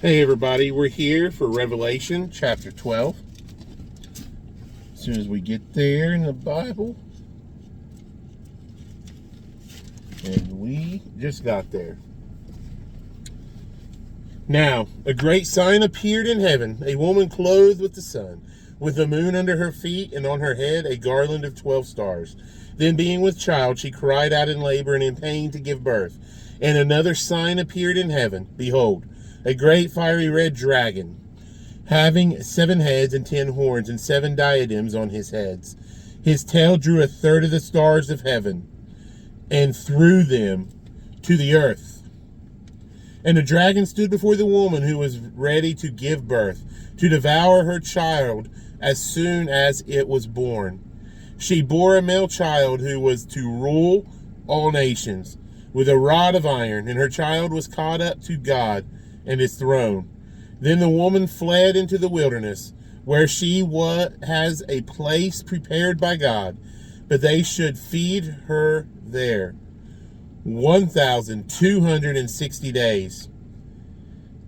Hey everybody, we're here for Revelation chapter 12. As soon as we get there in the Bible, and we just got there. Now, a great sign appeared in heaven, a woman clothed with the sun, with the moon under her feet, and on her head a garland of 12 stars. Then being with child, she cried out in labor and in pain to give birth. And another sign appeared in heaven, behold, a great fiery red dragon, having 7 heads and 10 horns and 7 diadems on his heads. His tail drew a third of the stars of heaven and threw them to the earth. And the dragon stood before the woman who was ready to give birth, to devour her child as soon as it was born. She bore a male child who was to rule all nations with a rod of iron, and her child was caught up to God and his throne. Then the woman fled into the wilderness, where she has a place prepared by God, but they should feed her there 1,260 days.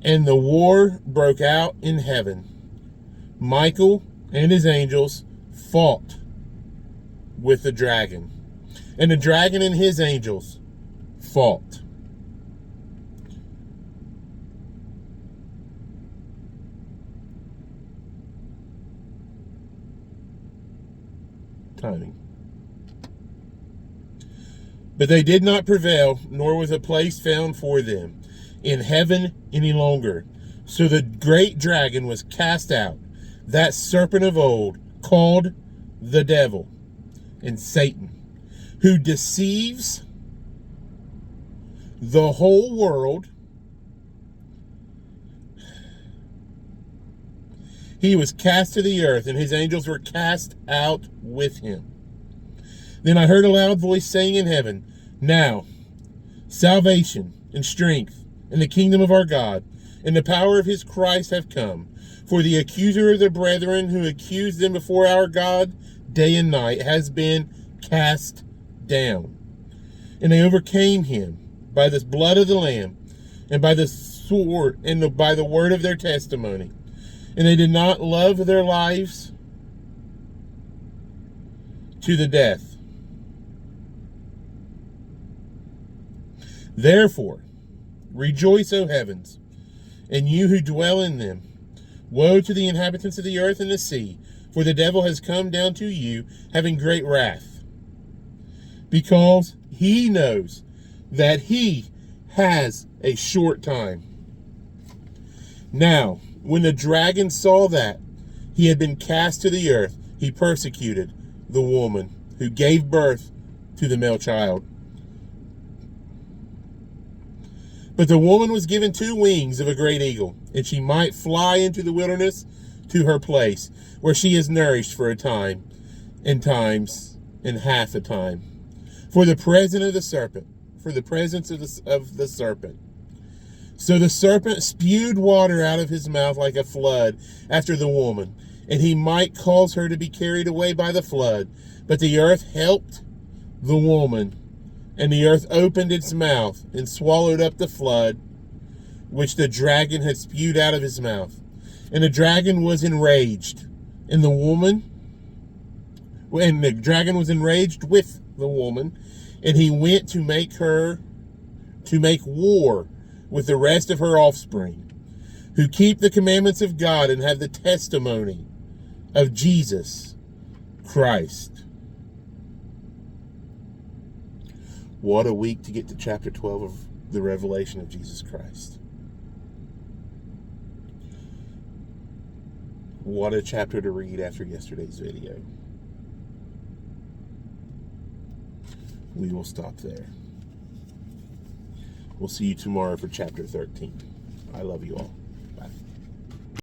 And the war broke out in heaven. Michael and his angels fought with the dragon, and the dragon and his angels fought. Timing. But they did not prevail, nor was a place found for them in heaven any longer. So the great dragon was cast out, that serpent of old, called the devil and Satan, who deceives the whole world. He was cast to the earth, and his angels were cast out with him. Then I heard a loud voice saying in heaven, now salvation and strength and the kingdom of our God and the power of his Christ have come. For the accuser of the brethren, who accused them before our God day and night, has been cast down. And they overcame him by the blood of the Lamb, and by the sword, and by the word of their testimony. And they did not love their lives to the death. Therefore, rejoice, O heavens, and you who dwell in them. Woe to the inhabitants of the earth and the sea, for the devil has come down to you, having great wrath, because he knows that he has a short time. Now, when the dragon saw that he had been cast to the earth, he persecuted the woman who gave birth to the male child. But the woman was given 2 wings of a great eagle, and she might fly into the wilderness to her place, where she is nourished for a time, and times, and half a time, for the presence of the serpent. So the serpent spewed water out of his mouth like a flood after the woman, and he might cause her to be carried away by the flood. But the earth helped the woman, and the earth opened its mouth and swallowed up the flood which the dragon had spewed out of his mouth. And the dragon was enraged, and the dragon was enraged with the woman, and he went to make war with the rest of her offspring, who keep the commandments of God and have the testimony of Jesus Christ. What a week to get to chapter 12 of the revelation of Jesus Christ. What a chapter to read after yesterday's video. We will stop there. We'll see you tomorrow for chapter 13. I love you all. Bye.